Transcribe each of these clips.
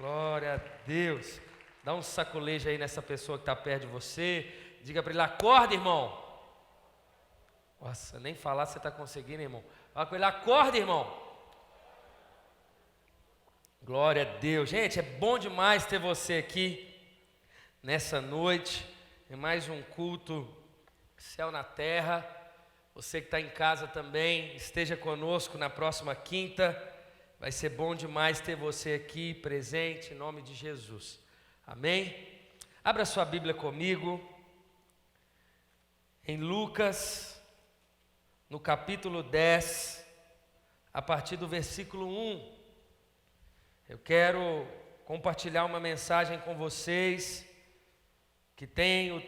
Glória a Deus. Dá um saculejo aí nessa pessoa que está perto de você. Diga para ele: acorda, irmão. Nossa, nem falar você está conseguindo, irmão. Fala com ele: acorda, irmão. Glória a Deus. Gente, é bom demais ter você aqui nessa noite. É mais um culto Céu na Terra. Você que está em casa também, esteja conosco na próxima quinta. Vai ser bom demais ter você aqui presente, em nome de Jesus. Amém? Abra sua Bíblia comigo, em Lucas, no capítulo 10, a partir do versículo 1. Eu quero compartilhar uma mensagem com vocês, que tem o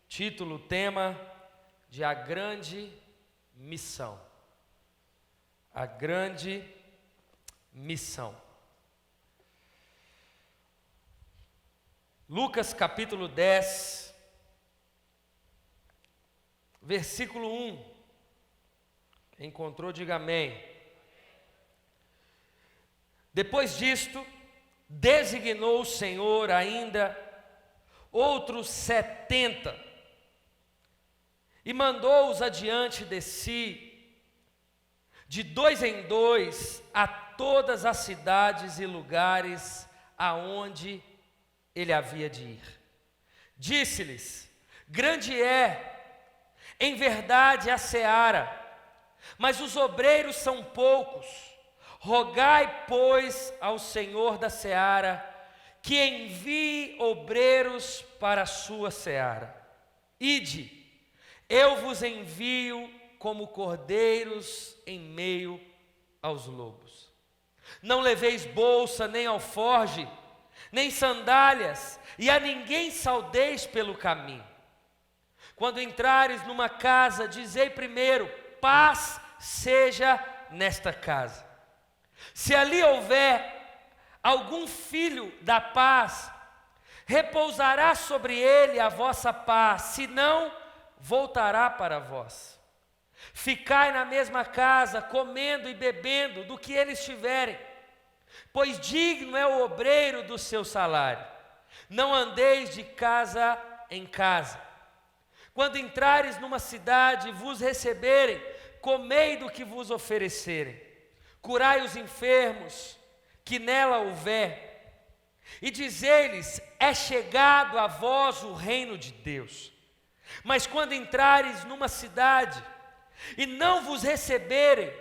título, o tema de A Grande Missão. A Grande Missão. Lucas capítulo 10, versículo 1. Quem encontrou, diga amém. Depois disto, designou o Senhor ainda outros 70 e mandou-os adiante de si, de 2 em 2, a todas as cidades e lugares aonde ele havia de ir. Disse-lhes: grande é, em verdade, a seara, mas os obreiros são poucos. Rogai, pois, ao Senhor da seara, que envie obreiros para a sua seara. Ide, eu vos envio como cordeiros em meio aos lobos. Não leveis bolsa, nem alforge, nem sandálias, e a ninguém saudeis pelo caminho. Quando entrares numa casa, dizei primeiro: paz seja nesta casa. Se ali houver algum filho da paz, repousará sobre ele a vossa paz, senão voltará para vós. Ficai na mesma casa, comendo e bebendo do que eles tiverem, pois digno é o obreiro do seu salário. Não andeis de casa em casa. Quando entrares numa cidade e vos receberem, comei do que vos oferecerem. Curai os enfermos que nela houver, e dizei-lhes: é chegado a vós o reino de Deus. Mas quando entrares numa cidade e não vos receberem,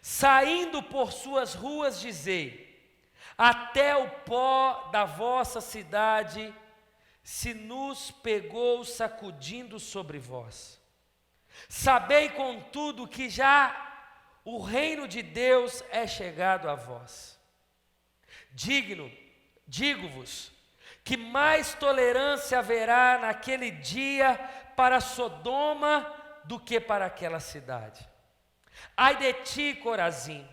saindo por suas ruas, dizei: até o pó da vossa cidade se nos pegou sacudindo sobre vós. Sabei, contudo, que já o reino de Deus é chegado a vós. Digo-vos, que mais tolerância haverá naquele dia para Sodoma do que para aquela cidade. Ai de ti, Corazim,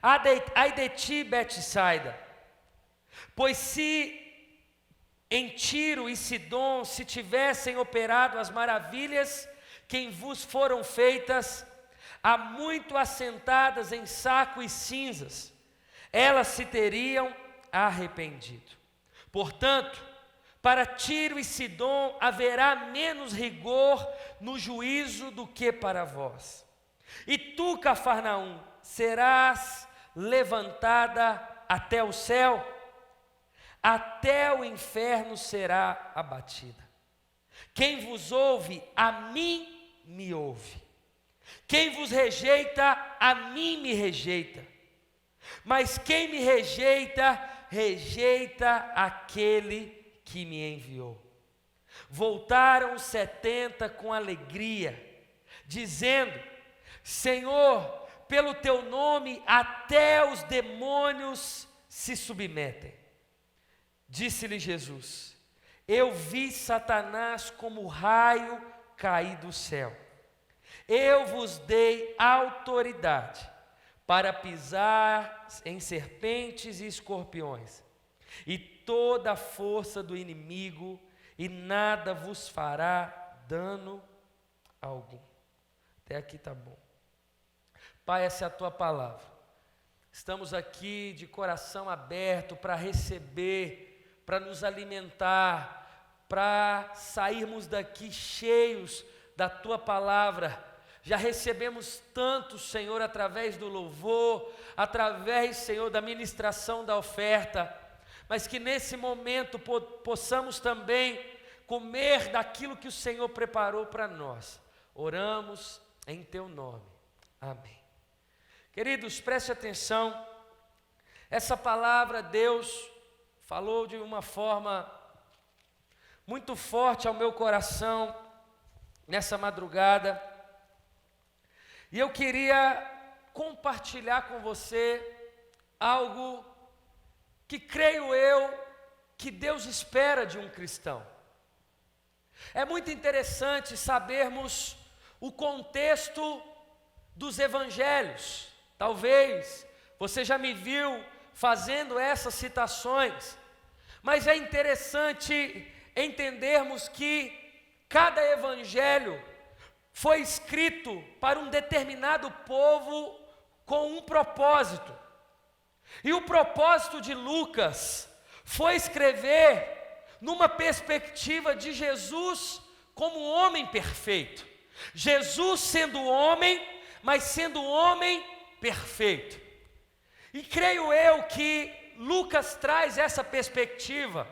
ai de ti, Betsaida, pois se em Tiro e Sidom se tivessem operado as maravilhas que em vos foram feitas, há muito assentadas em saco e cinzas, elas se teriam arrependido. Portanto, para Tiro e Sidom haverá menos rigor no juízo do que para vós. E tu, Cafarnaum, serás levantada até o céu, até o inferno será abatida. Quem vos ouve, a mim me ouve. Quem vos rejeita, a mim me rejeita. Mas quem me rejeita, rejeita aquele que me enviou. Voltaram os 70 com alegria, dizendo: Senhor, pelo teu nome até os demônios se submetem. Disse-lhe Jesus: eu vi Satanás como raio cair do céu. Eu vos dei autoridade para pisar em serpentes e escorpiões, e toda a força do inimigo, e nada vos fará dano algum. Até aqui está bom. Pai, essa é a tua palavra. estamos aqui de coração aberto para receber, para nos alimentar, para sairmos daqui cheios da Tua palavra. Já recebemos tanto, Senhor, através do louvor, através, Senhor, da ministração da oferta, mas que nesse momento possamos também comer daquilo que o Senhor preparou para nós. Oramos em Teu nome. Amém. Queridos, preste atenção. Essa palavra Deus falou de uma forma muito forte ao meu coração nessa madrugada. E eu queria compartilhar com você algo que creio eu que Deus espera de um cristão. É muito interessante sabermos o contexto dos evangelhos. Talvez você já me viu fazendo essas citações, mas é interessante entendermos que cada evangelho foi escrito para um determinado povo com um propósito. E o propósito de Lucas foi escrever numa perspectiva de Jesus como homem perfeito. Jesus sendo homem, mas sendo homem perfeito. E creio eu que Lucas traz essa perspectiva,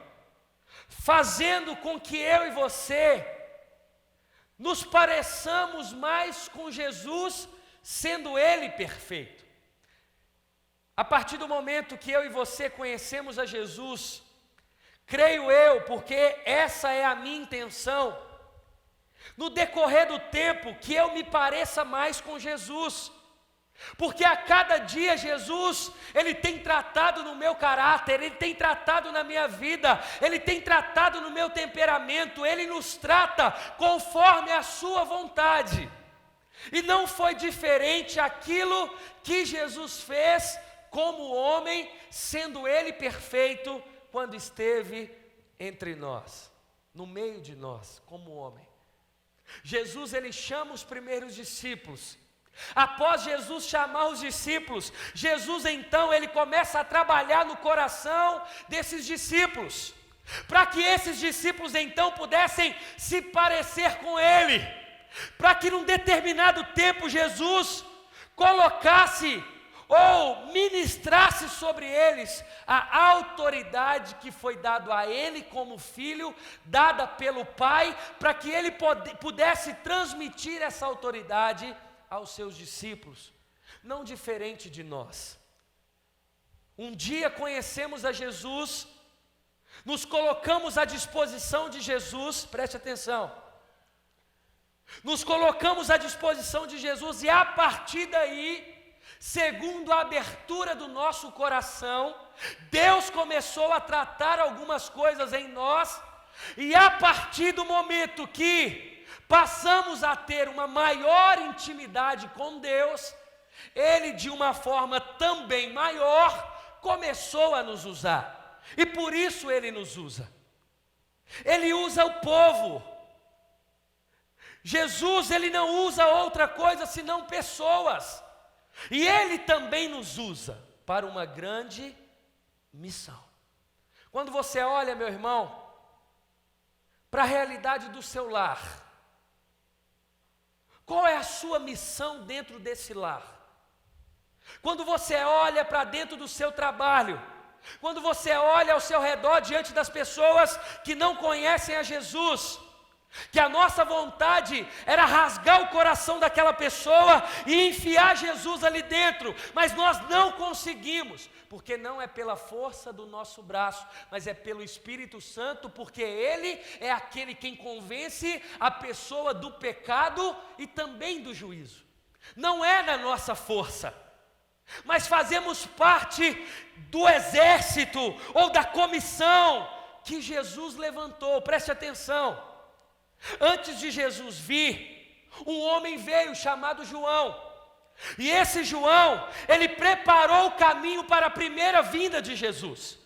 fazendo com que eu e você nos pareçamos mais com Jesus, sendo Ele perfeito. A partir do momento que eu e você conhecemos a Jesus, creio eu, porque essa é a minha intenção, no decorrer do tempo, que eu me pareça mais com Jesus. Porque a cada dia Jesus, Ele tem tratado no meu caráter, Ele tem tratado na minha vida, Ele tem tratado no meu temperamento, Ele nos trata conforme a sua vontade. E não foi diferente aquilo que Jesus fez como homem, sendo Ele perfeito, quando esteve entre nós, no meio de nós, como homem. Jesus, Ele chama os primeiros discípulos. Após Jesus chamar os discípulos, Jesus então, Ele começa a trabalhar no coração desses discípulos, para que esses discípulos então pudessem se parecer com Ele, para que num determinado tempo Jesus colocasse ou ministrasse sobre eles a autoridade que foi dada a Ele como filho, dada pelo Pai, para que Ele pudesse transmitir essa autoridade aos seus discípulos, não diferente de nós. Um dia conhecemos a Jesus, nos colocamos à disposição de Jesus, preste atenção, nos colocamos à disposição de Jesus, e a partir daí, segundo a abertura do nosso coração, Deus começou a tratar algumas coisas em nós, e a partir do momento que passamos a ter uma maior intimidade com Deus, Ele de uma forma também maior começou a nos usar, e por isso Ele nos usa. Ele usa o povo. Jesus, Ele não usa outra coisa senão pessoas, e Ele também nos usa para uma grande missão. Quando você olha, meu irmão, para a realidade do seu lar, qual é a sua missão dentro desse lar? Quando você olha para dentro do seu trabalho, quando você olha ao seu redor diante das pessoas que não conhecem a Jesus, que a nossa vontade era rasgar o coração daquela pessoa e enfiar Jesus ali dentro, mas nós não conseguimos, porque não é pela força do nosso braço, mas é pelo Espírito Santo, porque Ele é aquele quem convence a pessoa do pecado e também do juízo. Não é na nossa força, mas fazemos parte do exército ou da comissão que Jesus levantou. Preste atenção. Antes de Jesus vir, um homem veio chamado João, e esse João, ele preparou o caminho para a primeira vinda de Jesus.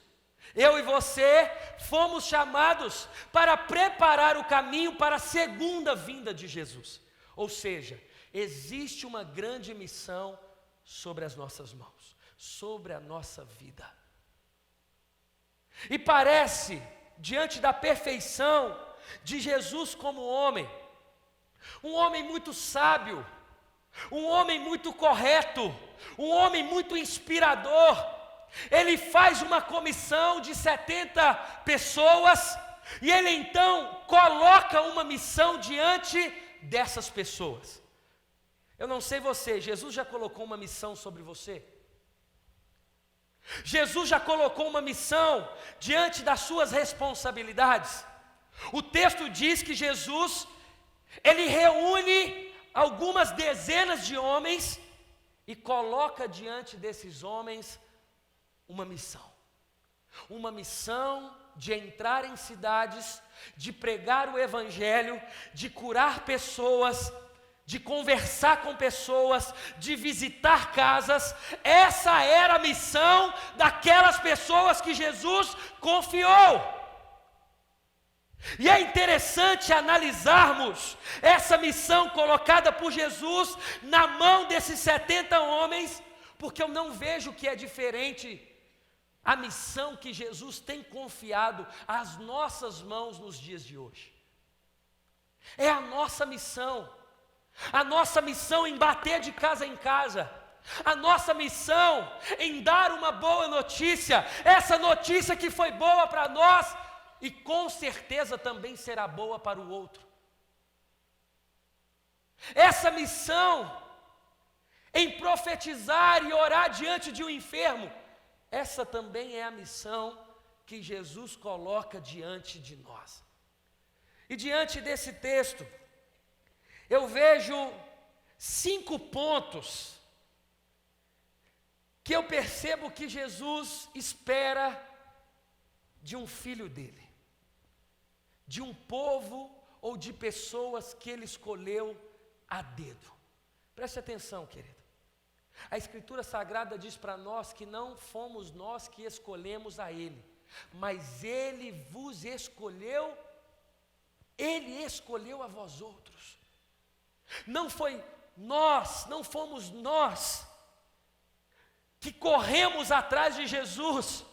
Eu e você fomos chamados para preparar o caminho para a segunda vinda de Jesus. Ou seja, existe uma grande missão sobre as nossas mãos, sobre a nossa vida. E parece, diante da perfeição de Jesus como homem, um homem muito sábio, um homem muito correto, um homem muito inspirador. Ele faz uma comissão de 70 pessoas e ele então coloca uma missão diante dessas pessoas. Eu não sei você, Jesus já colocou uma missão sobre você? Jesus já colocou uma missão diante das suas responsabilidades? O texto diz que Jesus, ele reúne algumas dezenas de homens e coloca diante desses homens uma missão de entrar em cidades, de pregar o evangelho, de curar pessoas, de conversar com pessoas, de visitar casas. Essa era a missão daquelas pessoas que Jesus confiou. E é interessante analisarmos essa missão colocada por Jesus na mão desses 70 homens, porque eu não vejo que é diferente a missão que Jesus tem confiado às nossas mãos nos dias de hoje. É a nossa missão em bater de casa em casa, a nossa missão em dar uma boa notícia, essa notícia que foi boa para nós, e com certeza também será boa para o outro. Essa missão em profetizar e orar diante de um enfermo, essa também é a missão que Jesus coloca diante de nós. E diante desse texto, eu vejo 5 pontos que eu percebo que Jesus espera de um filho dele, de um povo ou de pessoas que ele escolheu a dedo. Preste atenção, querido. A Escritura Sagrada diz para nós que não fomos nós que escolhemos a ele, mas ele vos escolheu, ele escolheu a vós outros. Não fomos nós que corremos atrás de Jesus.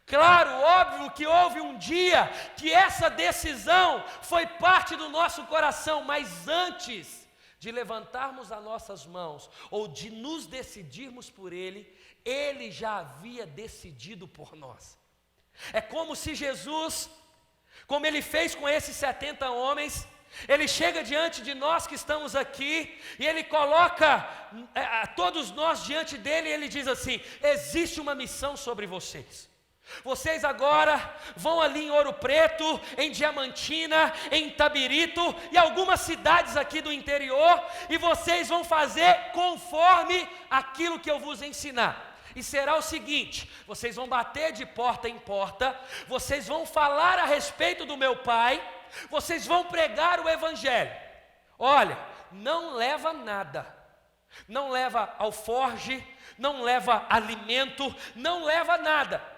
Claro, óbvio que houve um dia que essa decisão foi parte do nosso coração, mas antes de levantarmos as nossas mãos ou de nos decidirmos por Ele, Ele já havia decidido por nós. É como se Jesus, como Ele fez com esses 70 homens, Ele chega diante de nós que estamos aqui e Ele coloca todos nós diante dEle e Ele diz assim: existe uma missão sobre vocês. Vocês agora vão ali em Ouro Preto, em Diamantina, em Itabirito e algumas cidades aqui do interior, e vocês vão fazer conforme aquilo que eu vos ensinar. E será o seguinte: vocês vão bater de porta em porta, vocês vão falar a respeito do meu Pai, vocês vão pregar o evangelho. Olha, não leva nada, não leva alforge, não leva alimento, não leva nada.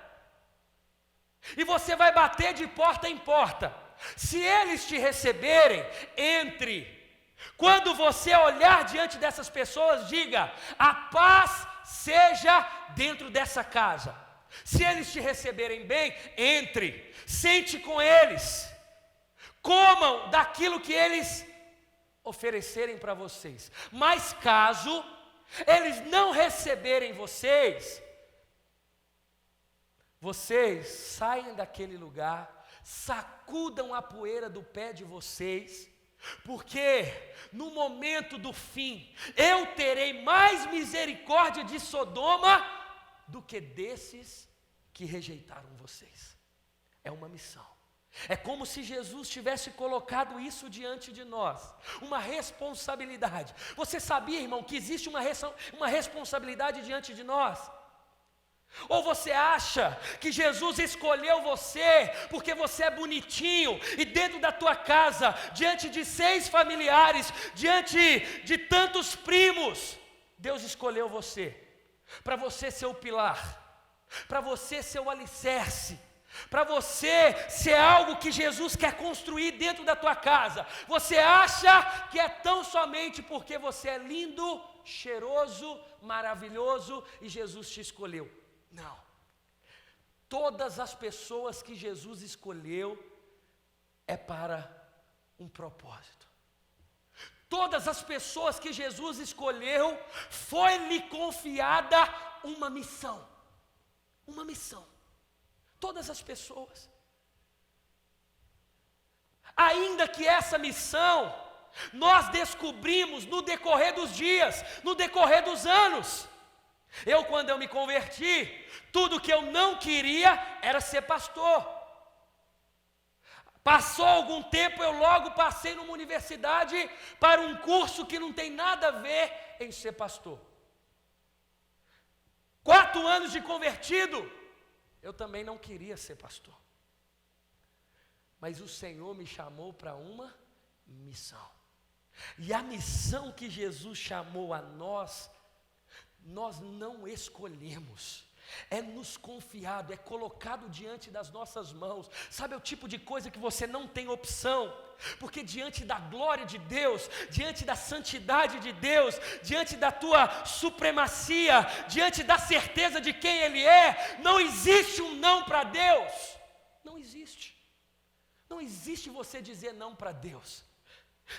E você vai bater de porta em porta. Se eles te receberem, entre. Quando você olhar diante dessas pessoas, diga: a paz seja dentro dessa casa. Se eles te receberem bem, entre. Sente com eles. Comam daquilo que eles oferecerem para vocês. Mas caso eles não receberem vocês saiam daquele lugar, sacudam a poeira do pé de vocês, porque no momento do fim, eu terei mais misericórdia de Sodoma do que desses que rejeitaram vocês. É uma missão. É como se Jesus tivesse colocado isso diante de nós, uma responsabilidade. Você sabia, irmão, que existe uma responsabilidade diante de nós? Ou você acha que Jesus escolheu você porque você é bonitinho e dentro da tua casa, diante de 6 familiares, diante de tantos primos, Deus escolheu você para você ser o pilar, para você ser o alicerce, para você ser algo que Jesus quer construir dentro da tua casa. Você acha que é tão somente porque você é lindo cheiroso, maravilhoso e Jesus te escolheu. Não. Todas as pessoas que Jesus escolheu é para um propósito. Todas as pessoas que Jesus escolheu, foi-lhe confiada uma missão. Uma missão. Todas as pessoas. Ainda que essa missão, nós descobrimos no decorrer dos dias, no decorrer dos anos. Quando eu me converti, tudo que eu não queria era ser pastor. Passou algum tempo, eu logo passei numa universidade para um curso que não tem nada a ver em ser pastor. 4 anos de convertido, eu também não queria ser pastor. Mas o Senhor me chamou para uma missão. E a missão que Jesus chamou a nós não escolhemos. É nos confiado, é colocado diante das nossas mãos. Sabe o tipo de coisa que você não tem opção? Porque diante da glória de Deus, diante da santidade de Deus, diante da tua supremacia, diante da certeza de quem Ele é, não existe um não para Deus. Não existe. Não existe você dizer não para Deus.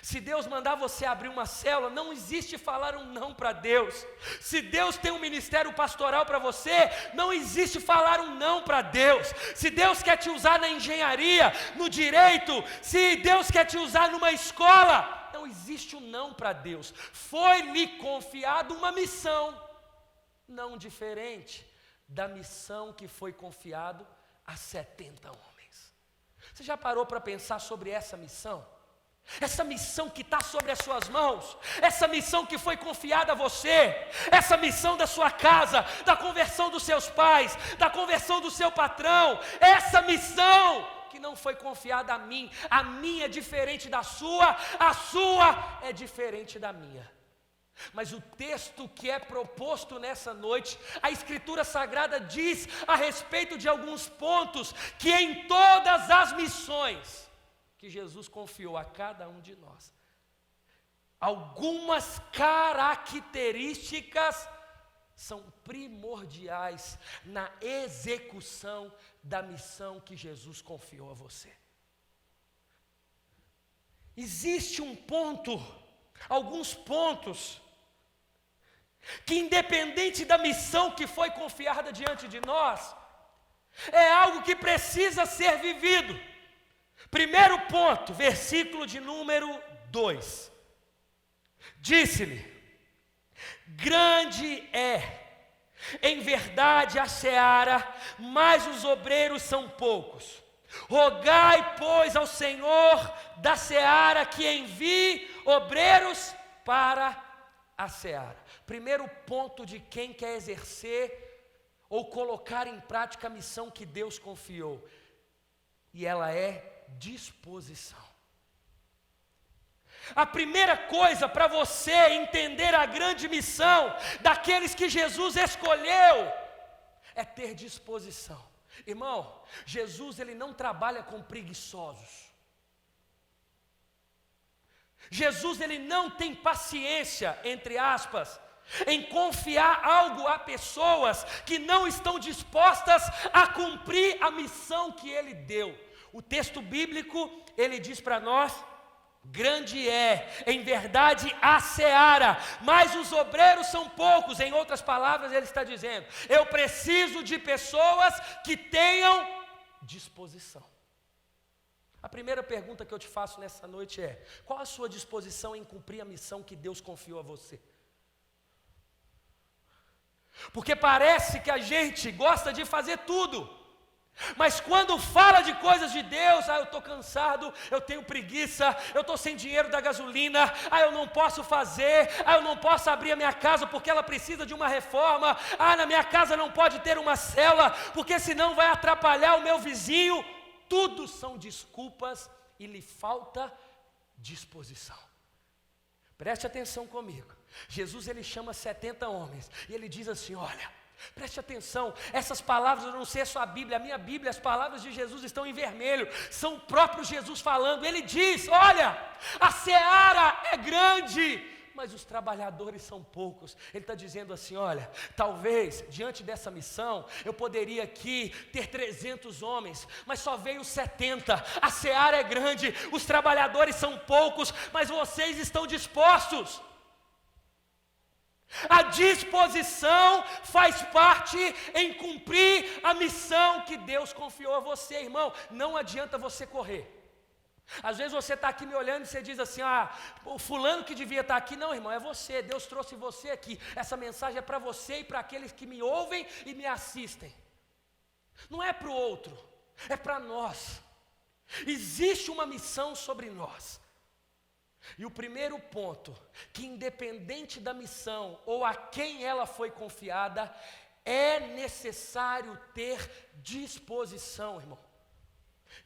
Se Deus mandar você abrir uma célula, não existe falar um não para Deus. Se Deus tem um ministério pastoral para você, não existe falar um não para Deus. Se Deus quer te usar na engenharia, no direito, se Deus quer te usar numa escola, não existe um não para Deus. Foi-lhe confiado uma missão, não diferente da missão que foi confiado a 70 homens. Você já parou para pensar sobre essa missão? Essa missão que está sobre as suas mãos, essa missão que foi confiada a você, essa missão da sua casa, da conversão dos seus pais, da conversão do seu patrão, essa missão que não foi confiada a mim, a minha é diferente da sua, a sua é diferente da minha. Mas o texto que é proposto nessa noite, a Escritura Sagrada diz a respeito de alguns pontos que em todas as missões que Jesus confiou a cada um de nós, algumas características são primordiais na execução da missão que Jesus confiou a você. Existe um ponto, alguns pontos, que independente da missão que foi confiada diante de nós, é algo que precisa ser vivido. Primeiro ponto, versículo de número 2. Disse-lhe: grande é, em verdade, a seara, mas os obreiros são poucos. Rogai, pois, ao Senhor da seara que envie obreiros para a seara. Primeiro ponto de quem quer exercer ou colocar em prática a missão que Deus confiou. E ela é disposição. A primeira coisa para você entender a grande missão daqueles que Jesus escolheu é ter disposição. Irmão, Jesus ele não trabalha com preguiçosos. Jesus ele não tem paciência, entre aspas, em confiar algo a pessoas que não estão dispostas a cumprir a missão que ele deu. O texto bíblico, ele diz para nós: grande é, em verdade, a seara, mas os obreiros são poucos. Em outras palavras, ele está dizendo: eu preciso de pessoas que tenham disposição. A primeira pergunta que eu te faço nessa noite é: qual a sua disposição em cumprir a missão que Deus confiou a você? Porque parece que a gente gosta de fazer tudo, mas quando fala de coisas de Deus, eu estou cansado, eu tenho preguiça, eu estou sem dinheiro da gasolina, eu não posso fazer, eu não posso abrir a minha casa porque ela precisa de uma reforma, na minha casa não pode ter uma célula, porque senão vai atrapalhar o meu vizinho. Tudo são desculpas e lhe falta disposição. Preste atenção comigo. Jesus ele chama 70 homens e ele diz assim: olha, preste atenção, essas palavras eu não sei a sua Bíblia, a minha Bíblia, as palavras de Jesus estão em vermelho, são o próprio Jesus falando. Ele diz: olha, a seara é grande, mas os trabalhadores são poucos. Ele está dizendo assim: olha, talvez diante dessa missão eu poderia aqui ter 300 homens, mas só veio 70. A seara é grande, os trabalhadores são poucos, mas vocês estão dispostos. A disposição faz parte em cumprir a missão que Deus confiou a você, irmão. Não adianta você correr. Às vezes você está aqui me olhando e você diz assim: o fulano que devia estar aqui. Não, irmão, é você. Deus trouxe você aqui. Essa mensagem é para você e para aqueles que me ouvem e me assistem. Não é para o outro, é para nós. Existe uma missão sobre nós. E o primeiro ponto, que independente da missão ou a quem ela foi confiada, é necessário ter disposição, irmão.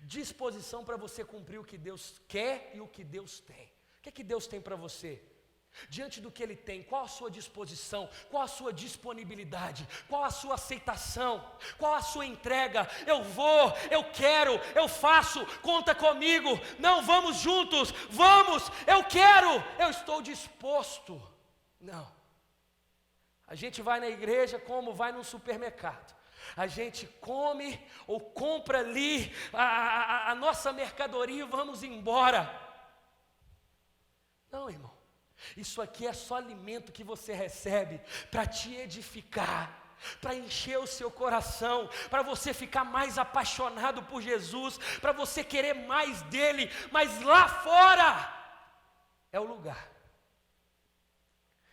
Disposição para você cumprir o que Deus quer e o que Deus tem. O que é que Deus tem para você? Diante do que Ele tem, qual a sua disposição, qual a sua disponibilidade, qual a sua aceitação, qual a sua entrega? Eu vou, eu quero, eu faço, conta comigo, não, vamos juntos, vamos, eu quero, eu estou disposto. Não, a gente vai na igreja como vai num supermercado. A gente come ou compra ali a nossa mercadoria e vamos embora. Não, irmão. Isso aqui é só alimento que você recebe para te edificar, para encher o seu coração, para você ficar mais apaixonado por Jesus, para você querer mais dele. Mas lá fora é o lugar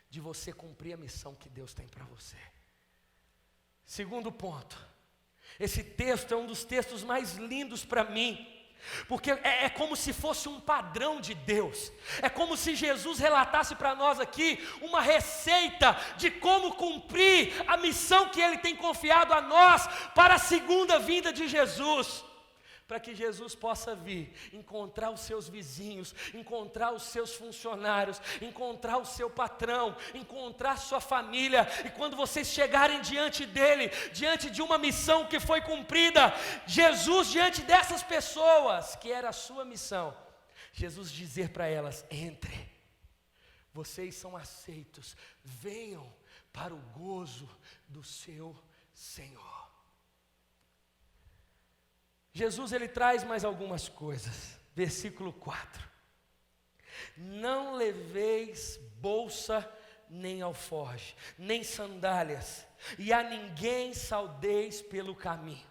de você cumprir a missão que Deus tem para você. Segundo ponto, esse texto é um dos textos mais lindos para mim, porque é como se fosse um padrão de Deus. É como se Jesus relatasse para nós aqui uma receita de como cumprir a missão que Ele tem confiado a nós para a segunda vinda de Jesus. Para que Jesus possa vir, encontrar os seus vizinhos, encontrar os seus funcionários, encontrar o seu patrão, encontrar sua família. E quando vocês chegarem diante dele, diante de uma missão que foi cumprida, Jesus diante dessas pessoas, que era a sua missão, Jesus dizer para elas: entre, vocês são aceitos, venham para o gozo do seu Senhor. Jesus, ele traz mais algumas coisas. Versículo 4. Não leveis bolsa, nem alforje, nem sandálias, e a ninguém saudeis pelo caminho.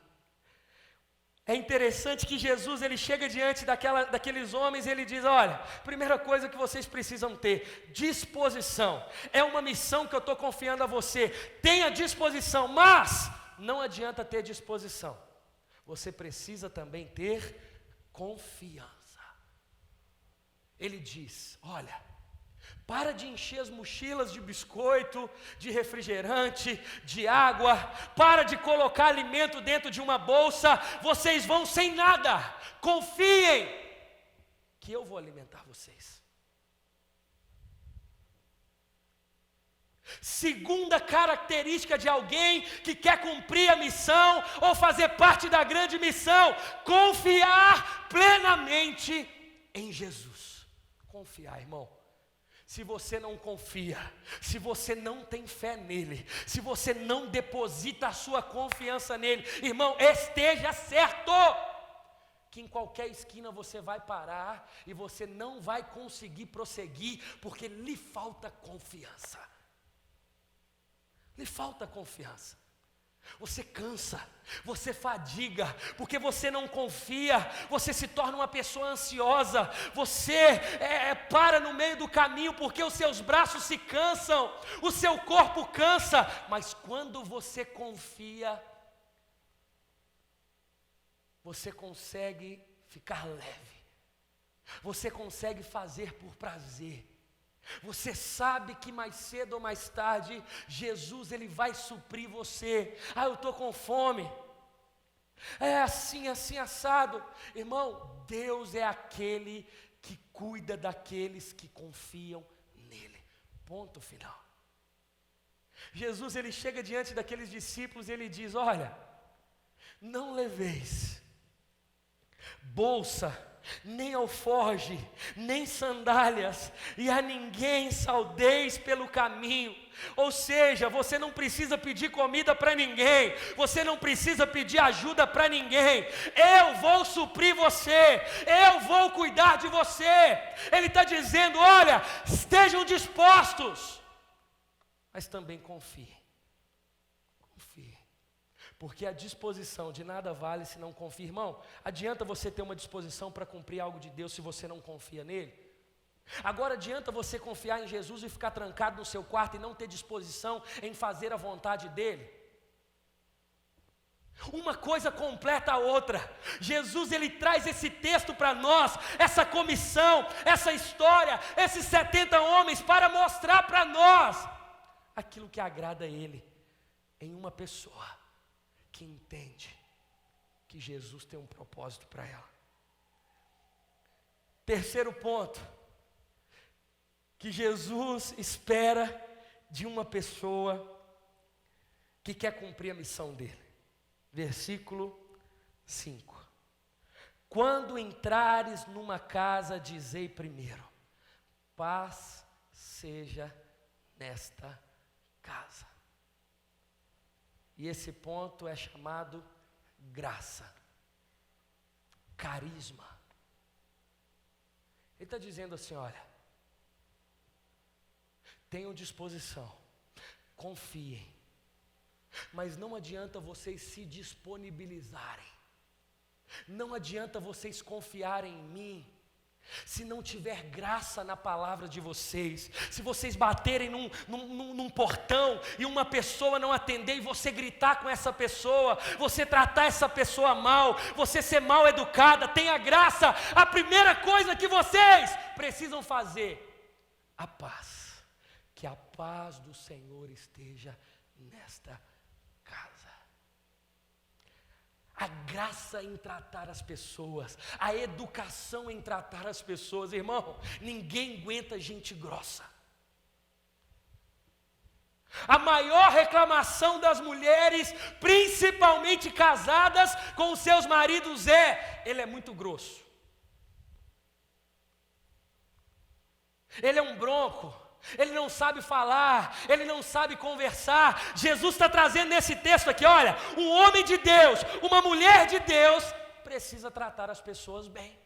É interessante que Jesus, ele chega diante daqueles homens e ele diz: olha, primeira coisa que vocês precisam ter, disposição. É uma missão que eu estou confiando a você. Tenha disposição, mas não adianta ter disposição. Você precisa também ter confiança. Ele diz: olha, para de encher as mochilas de biscoito, de refrigerante, de água, para de colocar alimento dentro de uma bolsa, vocês vão sem nada, confiem que eu vou alimentar vocês. Segunda característica de alguém que quer cumprir a missão ou fazer parte da grande missão: confiar plenamente em Jesus. Confiar, irmão. Se você não confia, se você não tem fé nele, se você não deposita a sua confiança nele, irmão, esteja certo que em qualquer esquina você vai parar e você não vai conseguir prosseguir, porque lhe falta confiança. Lhe falta confiança. Você cansa, você fadiga, porque você não confia, você se torna uma pessoa ansiosa, você para no meio do caminho, porque os seus braços se cansam, o seu corpo cansa, mas quando você confia, você consegue ficar leve, você consegue fazer por prazer. Você sabe que mais cedo ou mais tarde, Jesus, ele vai suprir você. Eu estou com fome. É assim, assim, assado. Irmão, Deus é aquele que cuida daqueles que confiam nele. Ponto final. Jesus, ele chega diante daqueles discípulos e ele diz: olha, não leveis bolsa, nem alforje, nem sandálias, e a ninguém saudeis pelo caminho. Ou seja, você não precisa pedir comida para ninguém, você não precisa pedir ajuda para ninguém, eu vou suprir você, eu vou cuidar de você. Ele está dizendo: olha, estejam dispostos, mas também confie. Porque a disposição de nada vale se não confia. Irmão, adianta você ter uma disposição para cumprir algo de Deus se você não confia nele? Agora adianta você confiar em Jesus e ficar trancado no seu quarto e não ter disposição em fazer a vontade dele? Uma coisa completa a outra. Jesus, ele traz esse texto para nós, essa comissão, essa história, esses 70 homens para mostrar para nós aquilo que agrada a ele em uma pessoa que entende que Jesus tem um propósito para ela. Terceiro ponto, que Jesus espera de uma pessoa que quer cumprir a missão dele. Versículo 5: quando entrares numa casa, dizei primeiro: paz seja nesta casa. E esse ponto é chamado graça, carisma. Ele está dizendo assim: olha, tenham disposição, confiem, mas não adianta vocês se disponibilizarem, não adianta vocês confiarem em mim, se não tiver graça na palavra de vocês. Se vocês baterem num portão e uma pessoa não atender e você gritar com essa pessoa, você tratar essa pessoa mal, você ser mal educada, tenha graça. A primeira coisa que vocês precisam fazer, a paz. Que a paz do Senhor esteja nesta casa. A graça em tratar as pessoas, a educação em tratar as pessoas. Irmão, ninguém aguenta gente grossa. A maior reclamação das mulheres, principalmente casadas com os seus maridos, ele é muito grosso, ele é um bronco, ele não sabe falar, ele não sabe conversar. Jesus está trazendo nesse texto aqui: olha, um homem de Deus, uma mulher de Deus, precisa tratar as pessoas bem.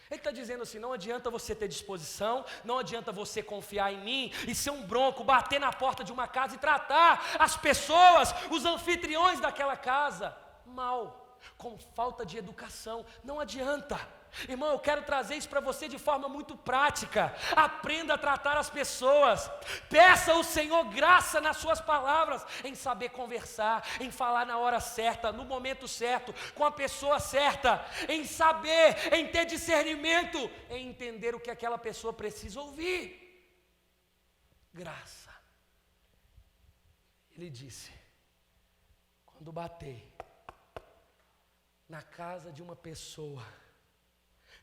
Ele está dizendo assim: não adianta você ter disposição, não adianta você confiar em mim e ser um bronco, bater na porta de uma casa e tratar as pessoas, os anfitriões daquela casa, mal, com falta de educação. Não adianta. Irmão, eu quero trazer isso para você de forma muito prática. Aprenda a tratar as pessoas. Peça ao Senhor graça nas suas palavras, em saber conversar, em falar na hora certa, no momento certo, com a pessoa certa, em saber, em ter discernimento, em entender o que aquela pessoa precisa ouvir. Graça. Ele disse: quando bater na casa de uma pessoa,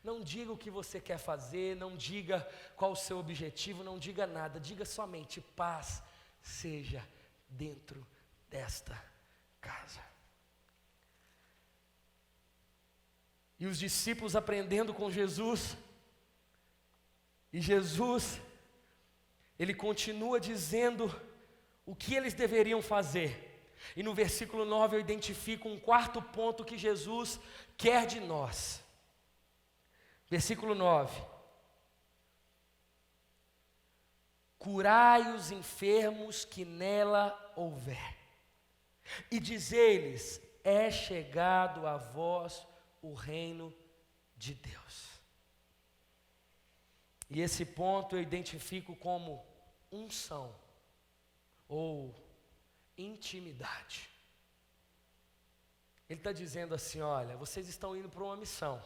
não diga o que você quer fazer, não diga qual o seu objetivo, não diga nada, diga somente: paz seja dentro desta casa. E os discípulos aprendendo com Jesus, e Jesus, ele continua dizendo o que eles deveriam fazer. E no versículo 9 eu identifico um quarto ponto que Jesus quer de nós. Versículo 9: curai os enfermos que nela houver, e dizei-lhes: é chegado a vós o reino de Deus. E esse ponto eu identifico como unção ou intimidade. Ele está dizendo assim: olha, vocês estão indo para uma missão.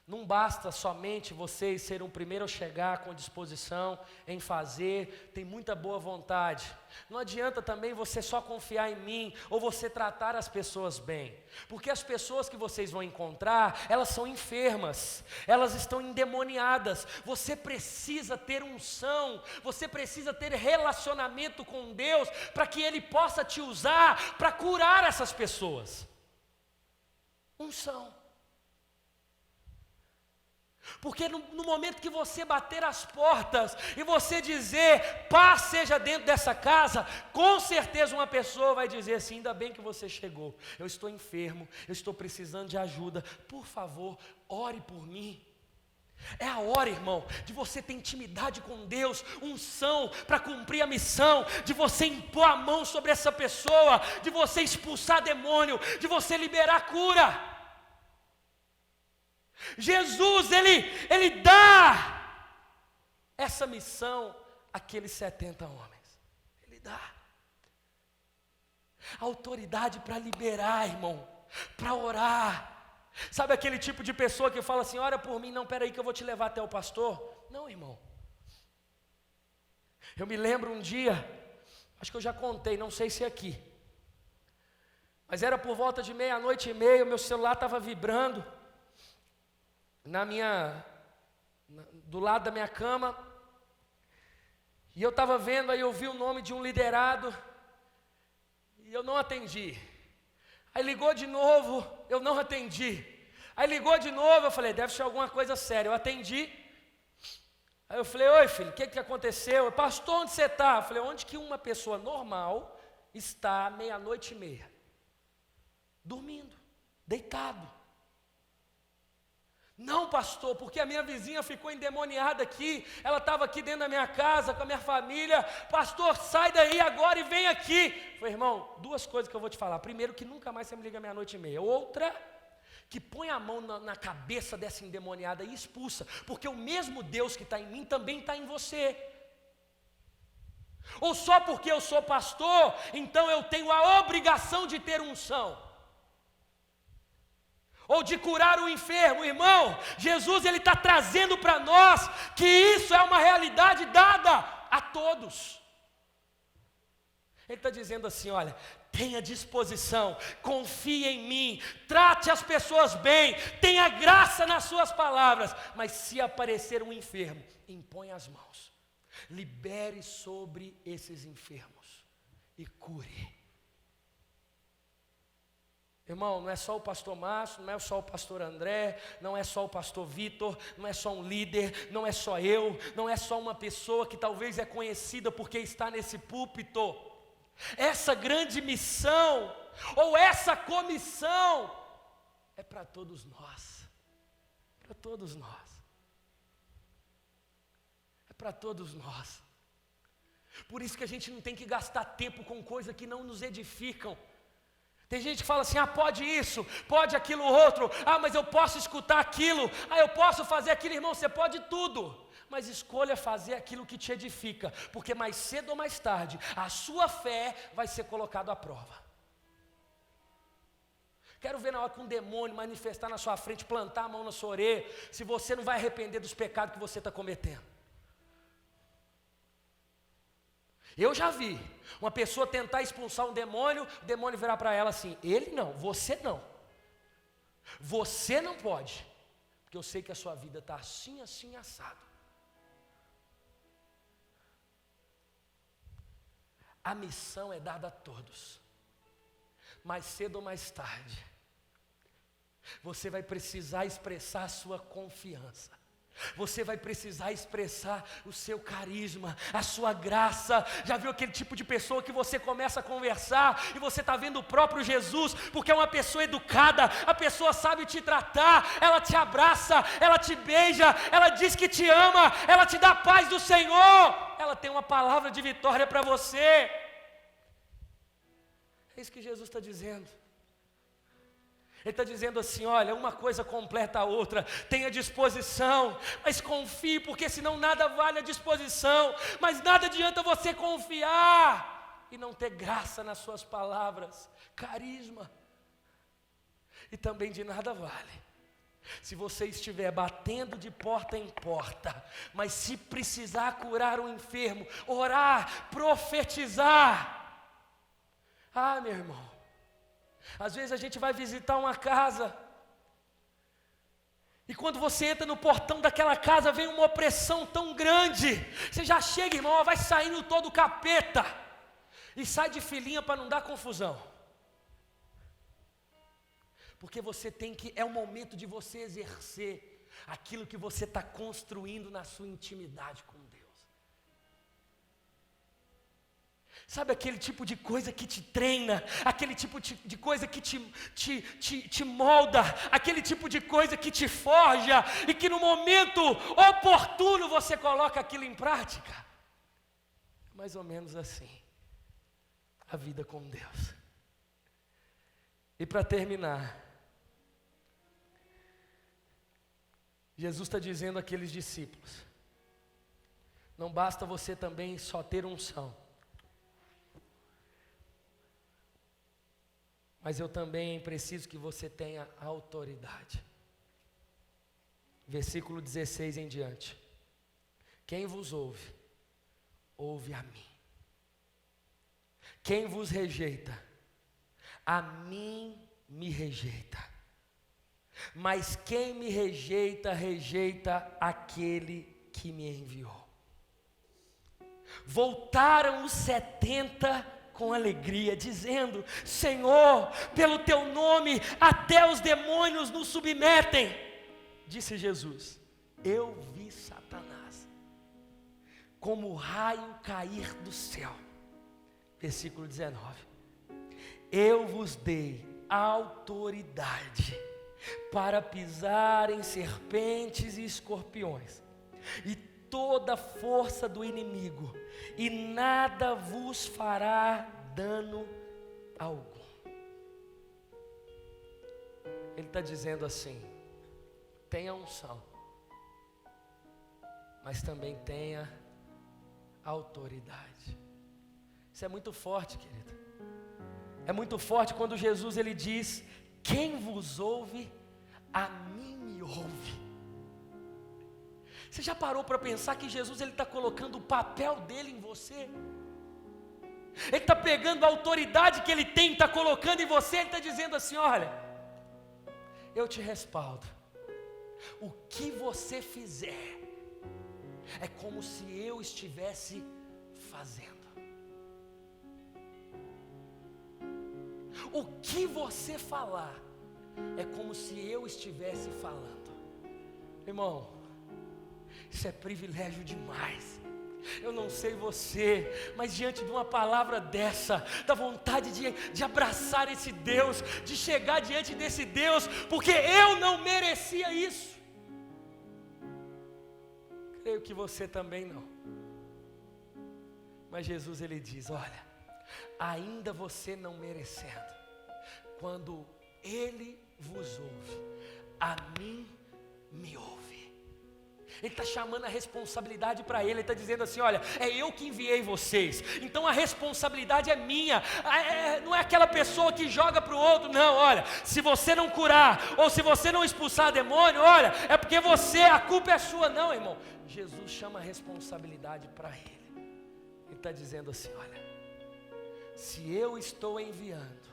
Não basta somente vocês serem o primeiro a chegar com disposição em fazer, tem muita boa vontade. Não adianta também você só confiar em mim ou você tratar as pessoas bem. Porque as pessoas que vocês vão encontrar, elas são enfermas, elas estão endemoniadas. Você precisa ter unção, você precisa ter relacionamento com Deus para que Ele possa te usar para curar essas pessoas. Unção. Porque no momento que você bater as portas e você dizer, paz seja dentro dessa casa, com certeza uma pessoa vai dizer assim, ainda bem que você chegou, eu estou enfermo, eu estou precisando de ajuda, por favor, ore por mim. É a hora, irmão, de você ter intimidade com Deus, unção para cumprir a missão, de você impor a mão sobre essa pessoa, de você expulsar demônio, de você liberar cura. Jesus, ele dá essa missão àqueles 70 homens. Ele dá autoridade para liberar, irmão, para orar. Sabe aquele tipo de pessoa que fala assim, ora por mim, não, peraí que eu vou te levar até o pastor? Não, irmão. Eu me lembro um dia, acho que eu já contei, não sei se é aqui, mas era por volta de 00:30, o meu celular estava vibrando, do lado da minha cama, e eu estava vendo, aí eu vi o nome de um liderado, e eu não atendi. Aí ligou de novo, eu não atendi. Aí ligou de novo, eu falei, deve ser alguma coisa séria. Eu atendi. Aí eu falei, oi filho, o que aconteceu? Pastor, onde você está? Eu falei, onde que uma pessoa normal está 00:30? Dormindo, deitado. Não, pastor, porque a minha vizinha ficou endemoniada aqui, ela estava aqui dentro da minha casa, com a minha família, pastor, sai daí agora e vem aqui. Eu falei, irmão, duas coisas que eu vou te falar, primeiro que nunca mais você me liga 00:30, outra, que põe a mão na cabeça dessa endemoniada e expulsa, porque o mesmo Deus que está em mim também está em você. Ou só porque eu sou pastor, então eu tenho a obrigação de ter unção, ou de curar o enfermo, irmão. Jesus, ele está trazendo para nós que isso é uma realidade dada a todos. Ele está dizendo assim, olha, tenha disposição, confie em mim, trate as pessoas bem, tenha graça nas suas palavras, mas se aparecer um enfermo, impõe as mãos, libere sobre esses enfermos e cure. Irmão, não é só o pastor Márcio, não é só o pastor André, não é só o pastor Vitor, não é só um líder, não é só eu, não é só uma pessoa que talvez é conhecida porque está nesse púlpito. Essa grande missão, ou essa comissão, é para todos nós, para todos nós, é para todos nós. Por isso que a gente não tem que gastar tempo com coisas que não nos edificam. Tem gente que fala assim, pode isso, pode aquilo outro, mas eu posso escutar aquilo, eu posso fazer aquilo, irmão, você pode tudo, mas escolha fazer aquilo que te edifica, porque mais cedo ou mais tarde, a sua fé vai ser colocada à prova. Quero ver na hora que um demônio manifestar na sua frente, plantar a mão na sua orelha, se você não vai arrepender dos pecados que você está cometendo. Eu já vi uma pessoa tentar expulsar um demônio, o demônio virar para ela assim, ele não, você não pode, porque eu sei que a sua vida está assim, assim, assado. A missão é dada a todos, mais cedo ou mais tarde, você vai precisar expressar a sua confiança. Você vai precisar expressar o seu carisma, a sua graça. Já viu aquele tipo de pessoa que você começa a conversar e você está vendo o próprio Jesus, porque é uma pessoa educada, a pessoa sabe te tratar, ela te abraça, ela te beija, ela diz que te ama, ela te dá a paz do Senhor, ela tem uma palavra de vitória para você. É isso que Jesus está dizendo. Ele está dizendo assim, olha, uma coisa completa a outra, tenha disposição, mas confie, porque senão nada vale a disposição, mas nada adianta você confiar e não ter graça nas suas palavras, carisma, e também de nada vale, se você estiver batendo de porta em porta, mas se precisar curar um enfermo, orar, profetizar, meu irmão, às vezes a gente vai visitar uma casa, e quando você entra no portão daquela casa, vem uma opressão tão grande, você já chega, irmão, vai saindo todo capeta, e sai de filinha para não dar confusão, porque você tem que, é o momento de você exercer aquilo que você está construindo na sua intimidade com Deus. Sabe aquele tipo de coisa que te treina, aquele tipo de coisa que te molda, aquele tipo de coisa que te forja, e que no momento oportuno você coloca aquilo em prática? Mais ou menos assim, a vida com Deus. E para terminar, Jesus está dizendo àqueles discípulos: não basta você também só ter unção, mas eu também preciso que você tenha autoridade. Versículo 16 em diante: quem vos ouve, ouve a mim. Quem vos rejeita, a mim me rejeita. Mas quem me rejeita, rejeita aquele que me enviou. Voltaram os 70 com alegria, dizendo: Senhor, pelo teu nome até os demônios nos submetem. Disse Jesus: eu vi Satanás como raio cair do céu. Versículo 19: eu vos dei autoridade para pisar em serpentes e escorpiões, e toda a força do inimigo, e nada vos fará dano algum. Ele está dizendo assim: tenha unção, mas também tenha autoridade. Isso é muito forte, querido. É muito forte quando Jesus ele diz: quem vos ouve, a mim me ouve. Você já parou para pensar que Jesus ele está colocando o papel dele em você? Ele está pegando a autoridade que ele tem, está colocando em você. Ele está dizendo assim: olha, eu te respaldo. O que você fizer é como se eu estivesse fazendo. O que você falar é como se eu estivesse falando. Irmão, isso é privilégio demais. Eu não sei você, mas diante de uma palavra dessa, dá vontade de abraçar esse Deus, de chegar diante desse Deus, porque eu não merecia isso. Creio que você também não. Mas Jesus ele diz: olha, ainda você não merecendo, quando Ele vos ouve, a mim me ouve. Ele está chamando a responsabilidade para Ele. Ele está dizendo assim: olha, é eu que enviei vocês, então a responsabilidade é minha. Não é aquela pessoa que joga para o outro. Não, olha, se você não curar, ou se você não expulsar demônio, olha, é porque a culpa é sua. Não, irmão, Jesus chama a responsabilidade para Ele. Ele está dizendo assim: olha, se eu estou enviando,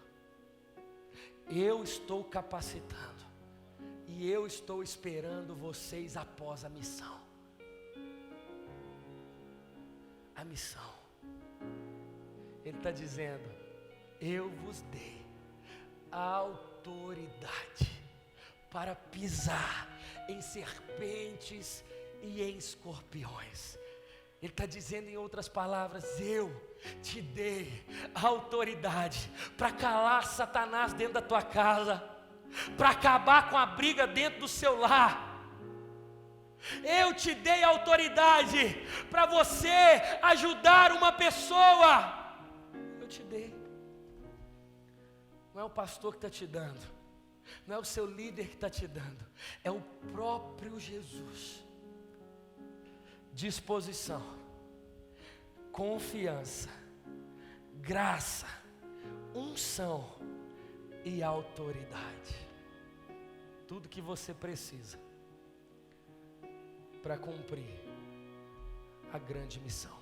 eu estou capacitando, e eu estou esperando vocês após a missão. A missão. Ele está dizendo: eu vos dei autoridade para pisar em serpentes e em escorpiões. Ele está dizendo, em outras palavras: eu te dei autoridade para calar Satanás dentro da tua casa, para acabar com a briga dentro do seu lar. Eu te dei autoridade para você ajudar uma pessoa. Eu te dei. Não é o pastor que está te dando, não é o seu líder que está te dando, é o próprio Jesus. Disposição, confiança, graça, unção e autoridade. Tudo que você precisa para cumprir a grande missão.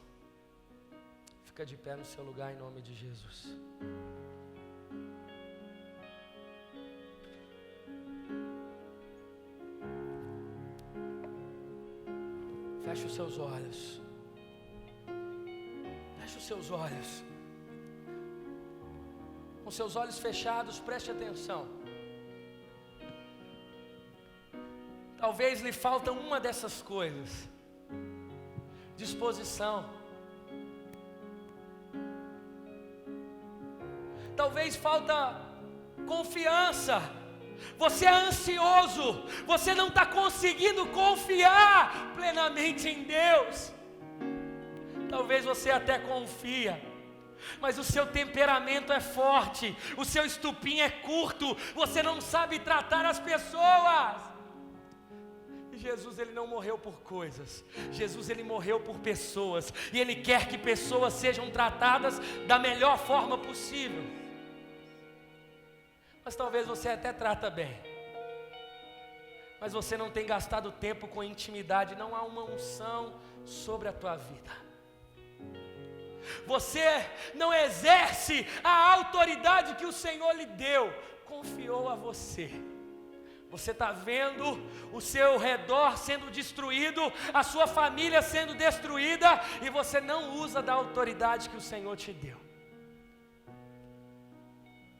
Fica de pé no seu lugar em nome de Jesus. Feche os seus olhos. Feche os seus olhos. Com seus olhos fechados, preste atenção. Talvez lhe falta uma dessas coisas: disposição. Talvez falta confiança. Você é ansioso, você não está conseguindo confiar plenamente em Deus. Talvez você até confia, mas o seu temperamento é forte, o seu estupim é curto, você não sabe tratar as pessoas. E Jesus, ele não morreu por coisas, Jesus, ele morreu por pessoas, e ele quer que pessoas sejam tratadas da melhor forma possível. Mas talvez você até trata bem, mas você não tem gastado tempo com intimidade, não há uma unção sobre a tua vida. Você não exerce a autoridade que o Senhor lhe deu, confiou a você. Você está vendo o seu redor sendo destruído, a sua família sendo destruída, e você não usa da autoridade que o Senhor te deu.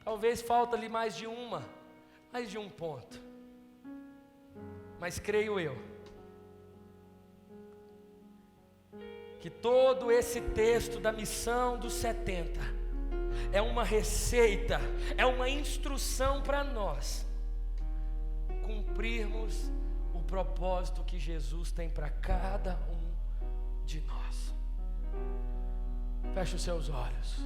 Talvez falta-lhe mais de um ponto, mas creio eu que todo esse texto da missão dos 70 é uma receita, é uma instrução para nós cumprirmos o propósito que Jesus tem para cada um de nós. Feche os seus olhos.